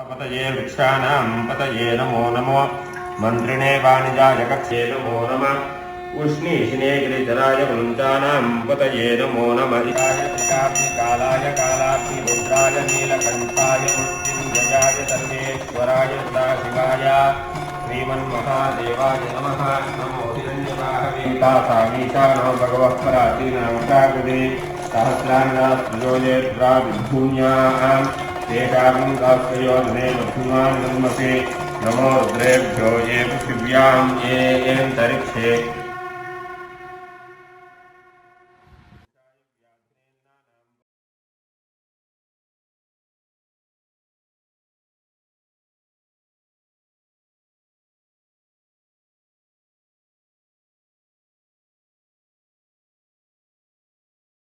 पतये वृक्षाणां पतये नमो नमो मन्त्रिणे वाणिजाय कक्षे नमो नमः उष्णीषिणे गिरिधराय वृन्दानां पतये नमो नमः कालाय कालाग्निरुद्राय नीलकण्ठाय मृत्युञ्जयाय सर्वेश्वराय सदाशिवाय श्रीमन्महादेवाय नमः नमो हिरण्यवाहवे सामीशानो भगवः पराधीनामुषाकृते सहस्रान्नास्त्रयोजेत्रा विभूम्याम् तेषां दास्योधने लक्ष्मीवान् जन्मसे नमो रुद्रेभ्यो ये पृथिव्यां ये येऽन्तरिक्षे